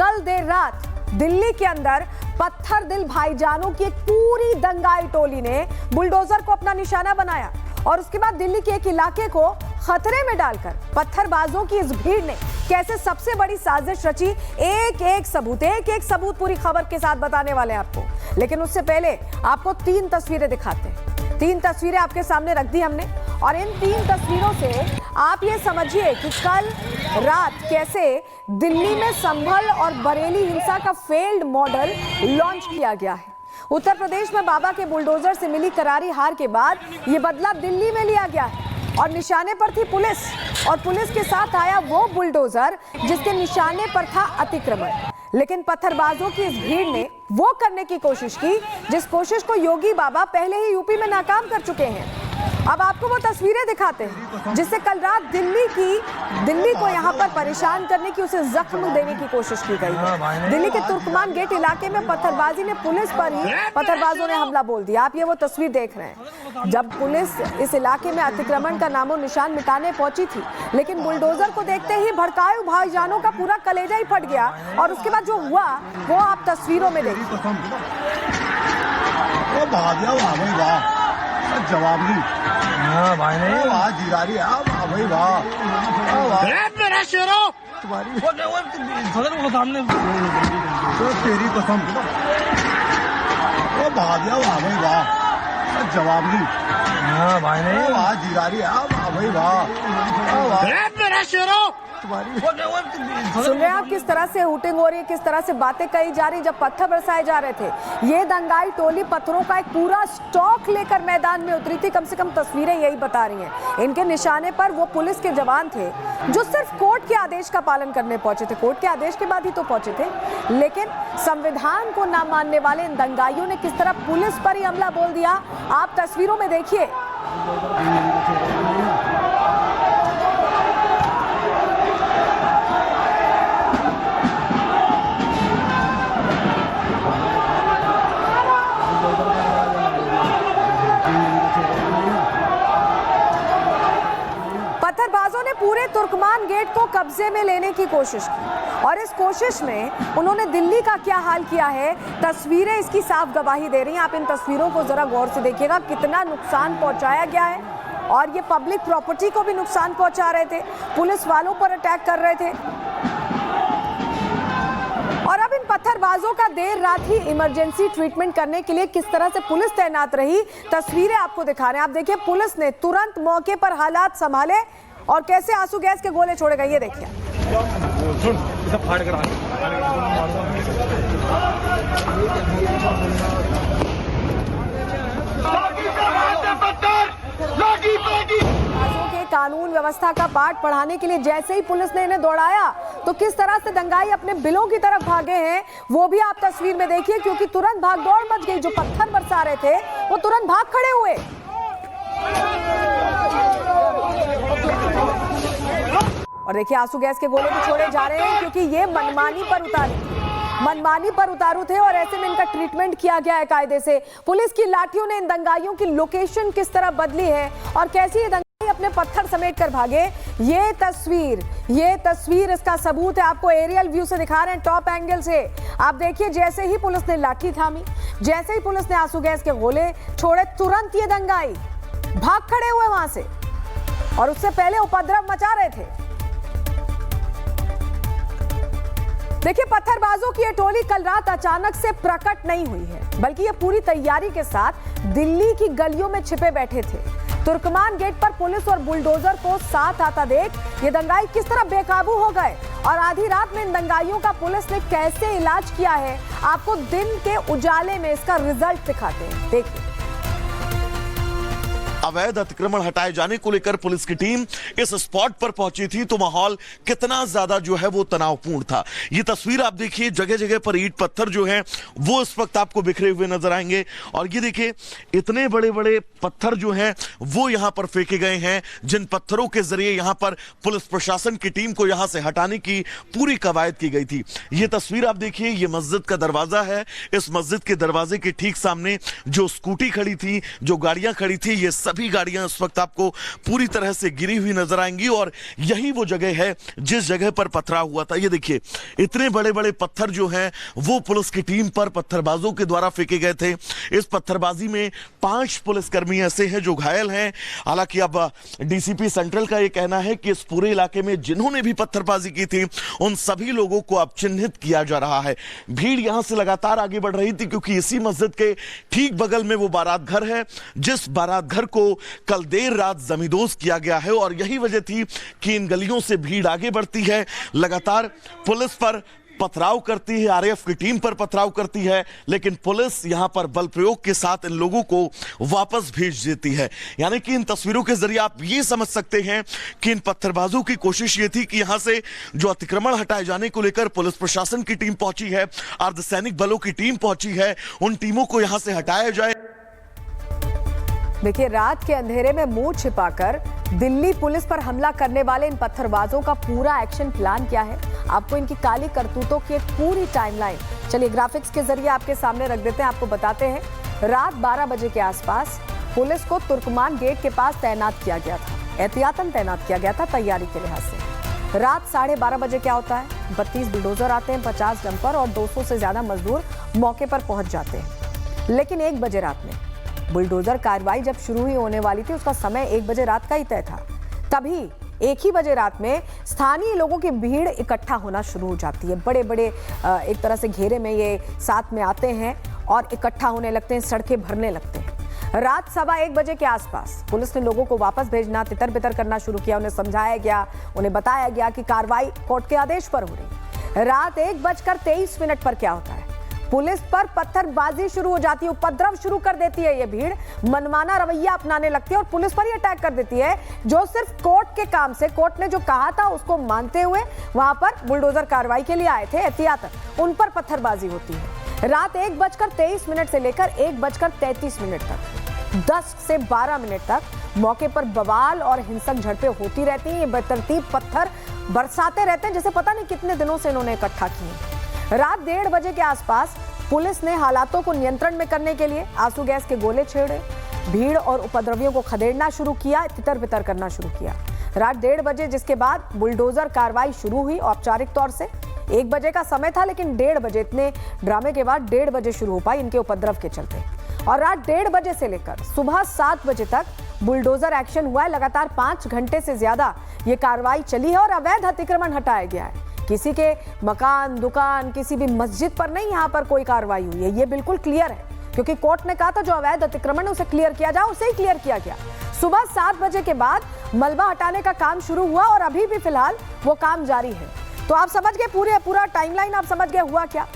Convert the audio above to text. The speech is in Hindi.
कल देर रात दिल्ली के अंदर पत्थर दिल भाईजानों की एक पूरी दंगाई टोली ने बुलडोजर को अपना निशाना बनाया और उसके बाद दिल्ली के एक इलाके को खतरे में डालकर पत्थरबाजों की इस भीड़ ने कैसे सबसे बड़ी साजिश रची, एक एक सबूत पूरी खबर के साथ बताने वाले हैं आपको। लेकिन उससे पहले आपको 3 तस्वीरें दिखाते हैं। 3 तस्वीरें आपके सामने रख दी हमने और इन 3 तस्वीरों से आप ये समझिए कि कल रात कैसे दिल्ली में संभल और बरेली हिंसा का फेल्ड मॉडल लॉन्च किया गया है। उत्तर प्रदेश में बाबा के बुलडोजर से मिली करारी हार के बाद ये बदला दिल्ली में लिया गया है और निशाने पर थी पुलिस और पुलिस के साथ आया वो बुलडोजर जिसके निशाने पर था अतिक्रमण। लेकिन पत्थरबाजों की इस भीड़ ने वो करने की कोशिश की जिस कोशिश को योगी बाबा पहले ही यूपी में नाकाम कर चुके हैं। अब आपको वो तस्वीरें दिखाते हैं जिससे कल रात दिल्ली को यहाँ पर परेशान करने की, उसे जख्म देने की कोशिश की गई है। दिल्ली के तुर्कमान गेट इलाके में पत्थरबाजी ने पुलिस पर ही पत्थरबाजों ने हमला बोल दिया। आप ये वो तस्वीर देख रहे हैं जब पुलिस इस इलाके में अतिक्रमण का नामो निशान मिटाने पहुंची थी, लेकिन बुलडोजर को देखते ही भड़काऊ भाईजानों का पूरा कलेजा ही फट गया और उसके बाद जो हुआ वो आप तस्वीरों में देखिए। जवाब नहीं भाई नहीं जिरारी भाई मेरा शेरो तुम्हारी सामने तेरी कसम भाग्या भाई वाह जवाब नहीं भाई नहीं जिरारी भाई वाह मेरा शेरो। सुन रहे हैं आप किस तरह से हूटिंग हो रही है, किस तरह से बातें कही जा रही जब पत्थर बरसाए जा रहे थे। ये दंगाई टोली पत्थरों का एक पूरा स्टॉक लेकर मैदान में उतरी थी। कम से कम तस्वीरें यही बता रही हैं। इनके निशाने पर वो पुलिस के जवान थे जो सिर्फ कोर्ट के आदेश का पालन करने पहुंचे थे। कोर्ट के आदेश के बाद ही तो पहुंचे थे, लेकिन संविधान को ना मानने वाले इन दंगाइयों ने किस तरह पुलिस पर ही हमला बोल दिया, आप तस्वीरों में देखिए। पत्थरबाजों ने पूरे तुर्कमान गेट को कब्जे में लेने की कोशिश की और इस कोशिश में उन्होंने दिल्ली का क्या हाल किया है, तस्वीरें इसकी साफ गवाही दे रही हैं। आप इन तस्वीरों को जरा गौर से देखिएगा, कितना नुकसान पहुंचाया गया है और ये पब्लिक प्रॉपर्टी को भी नुकसान पहुंचा रहे थे, पुलिस वालों पर अटैक कर रहे थे। और अब इन पत्थरबाजों का देर रात ही इमरजेंसी ट्रीटमेंट करने के लिए किस तरह से पुलिस तैनात रही, तस्वीरें आपको दिखा रहे हैं। आप देखिए पुलिस ने तुरंत मौके पर हालात संभाले और कैसे आंसू गैस के गोले छोड़े गए, ये देखिए। कानून व्यवस्था का पाठ पढ़ाने के लिए जैसे ही पुलिस ने इन्हें दौड़ाया तो किस तरह से दंगाई अपने बिलों की तरफ भागे हैं वो भी आप तस्वीर में देखिए, क्योंकि तुरंत भागदौड़ मच गई। जो पत्थर बरसा रहे थे वो तुरंत भाग खड़े हुए। और देखिए आंसू गैस के गोले भी छोड़े जा रहे हैं क्योंकि ये मनमानी पर उतारू थे और ऐसे में इनका ट्रीटमेंट किया गया है कायदे से। पुलिस की लाठियों ने इन दंगाइयों की लोकेशन किस तरह बदली है और कैसे ये दंगाई अपने पत्थर समेट कर भागे, ये तस्वीर इसका सबूत है। आपको एरियल व्यू से दिखा रहे हैं, टॉप एंगल से। आप देखिए जैसे ही पुलिस ने लाठी थामी, जैसे ही पुलिस ने आंसू गैस के गोले छोड़े, तुरंत ये दंगाई भाग खड़े हुए वहां से और उससे पहले उपद्रव मचा रहे थे। देखिए पत्थरबाजों की ये टोली कल रात अचानक से प्रकट नहीं हुई है, बल्कि ये पूरी तैयारी के साथ दिल्ली की गलियों में छिपे बैठे थे। तुर्कमान गेट पर पुलिस और बुलडोजर को साथ आता देख ये दंगाई किस तरह बेकाबू हो गए और आधी रात में इन दंगाइयों का पुलिस ने कैसे इलाज किया है, आपको दिन के उजाले में इसका रिजल्ट दिखाते हैं, देखिए। अवैध अतिक्रमण हटाए जाने को लेकर पुलिस की टीम इस स्पॉट पर पहुंची थी तो माहौल कितना ज्यादा जो है वो तनावपूर्ण था। ये तस्वीर आप देखिए, जगह जगह पर ईंट पत्थर जो हैं वो इस वक्त आपको बिखरे हुए नजर आएंगे और ये देखिए इतने बड़े बड़े पत्थर जो हैं वो यहां पर फेंके गए हैं, जिन पत्थरों के जरिए यहां पर पुलिस प्रशासन की टीम को यहां से हटाने की पूरी कवायद की गई थी। ये तस्वीर आप देखिए, ये मस्जिद का दरवाजा है। इस मस्जिद के दरवाजे के ठीक सामने जो स्कूटी खड़ी थी, जो गाड़ियां खड़ी थी, ये सभी गाड़ियां इस वक्त आपको पूरी तरह से गिरी हुई नजर आएंगी और यही वो जगह है जिस जगह पर पथराव हुआ था। ये देखिए, इतने बड़े बड़े पत्थर जो हैं वो पुलिस की टीम पर पत्थरबाजों के द्वारा फेंके गए थे। इस पत्थरबाजी में 5 पुलिसकर्मी ऐसे हैं जो घायल हैं। हालांकि अब डीसीपी सेंट्रल का यह कहना है कि इस पूरे इलाके में जिन्होंने भी पत्थरबाजी की थी उन सभी लोगों को अब चिन्हित किया जा रहा है। भीड़ यहां से लगातार आगे बढ़ रही थी क्योंकि इसी मस्जिद के ठीक बगल में वो बारात घर है जिस बारात घर को कल देर रात जमींदोज किया गया है और यही वजह थी कि इन गलियों से भीड़ आगे बढ़ती है, लगातार पुलिस पर पथराव करती है, आरएएफ की टीम पर पथराव करती है, लेकिन पुलिस यहां पर बल प्रयोग के साथ इन लोगों को वापस भेज देती है। यानी कि इन तस्वीरों के जरिए आप ये समझ सकते हैं कि इन पत्थरबाजों की कोशिश ये थी कि यहां से जो अतिक्रमण हटाए जाने को लेकर पुलिस प्रशासन की टीम पहुंची है, अर्धसैनिक बलों की टीम पहुंची है, उन टीमों को यहां से हटाया जाए। देखिए, रात के अंधेरे में मुंह छिपाकर दिल्ली पुलिस पर हमला करने वाले इन पत्थरबाजों का पूरा एक्शन प्लान क्या है, आपको इनकी काली करतूतों की एक पूरी टाइमलाइन चलिए ग्राफिक्स के जरिए आपके सामने रख देते हैं। आपको बताते हैं, रात 12 बजे के आसपास पुलिस को तुर्कमान गेट के पास तैनात किया गया था, एहतियातन तैनात किया गया था तैयारी के लिहाज से। रात 12:30 बजे क्या होता है, 32 बुलडोजर आते हैं, 50 डंपर और 200 से ज्यादा मजदूर मौके पर पहुंच जाते हैं। लेकिन 1 बजे रात में बुलडोजर कार्रवाई जब शुरू ही होने वाली थी, उसका समय 1 बजे रात का ही तय था, तभी 1 ही बजे रात में स्थानीय लोगों की भीड़ इकट्ठा होना शुरू हो जाती है। बड़े बड़े एक तरह से घेरे में ये साथ में आते हैं और इकट्ठा होने लगते हैं, सड़कें भरने लगते हैं। रात 1:15 बजे के आसपास पुलिस ने लोगों को वापस भेजना, तितर बितर करना शुरू किया। उन्हें समझाया गया, उन्हें बताया गया कि कार्रवाई कोर्ट के आदेश पर हो रही है। रात 1:23 पर क्या होता है, पुलिस पर पत्थरबाजी शुरू हो जाती है, उपद्रव शुरू कर देती है। ये भीड़ मनमाना रवैया अपनाने लगती है और पुलिस पर ही अटैक कर देती है, जो सिर्फ कोर्ट के काम से, कोर्ट ने जो कहा था उसको मानते हुए वहां पर बुलडोजर कार्रवाई के लिए आए थे एहतियातन, उन पर पत्थरबाजी होती है। रात 1:23 से लेकर 1:33 तक 10 से 12 मिनट तक मौके पर बवाल और हिंसक झड़पें होती रहती हैं। ये बेतरतीब पत्थर बरसाते रहते हैं, जैसे पता नहीं कितने दिनों से इन्होंने इकट्ठा किए। रात 1:30 बजे के आसपास पुलिस ने हालातों को नियंत्रण में करने के लिए आंसू गैस के गोले छेड़े, भीड़ और उपद्रवियों को खदेड़ना शुरू किया, तितर बितर करना शुरू किया। रात 1:30 बजे, जिसके बाद बुलडोजर कार्रवाई शुरू हुई औपचारिक तौर से। 1 बजे का समय था, लेकिन 1:30 बजे, इतने ड्रामे के बाद 1:30 बजे शुरू हो पाई इनके उपद्रव के चलते। और रात 1:30 बजे से लेकर सुबह 7 बजे तक बुलडोजर एक्शन हुआ है। लगातार 5 घंटे से ज्यादा ये कार्रवाई चली है और अवैध अतिक्रमण हटाया गया है। किसी के मकान, दुकान, किसी भी मस्जिद पर नहीं यहाँ पर कोई कार्रवाई हुई है, ये बिल्कुल क्लियर है, क्योंकि कोर्ट ने कहा था जो अवैध अतिक्रमण है उसे क्लियर किया जाए, उसे ही क्लियर किया गया। सुबह 7 बजे के बाद मलबा हटाने का काम शुरू हुआ और अभी भी फिलहाल वो काम जारी है। तो आप समझ गए, पूरा टाइमलाइन आप समझ गए हुआ क्या।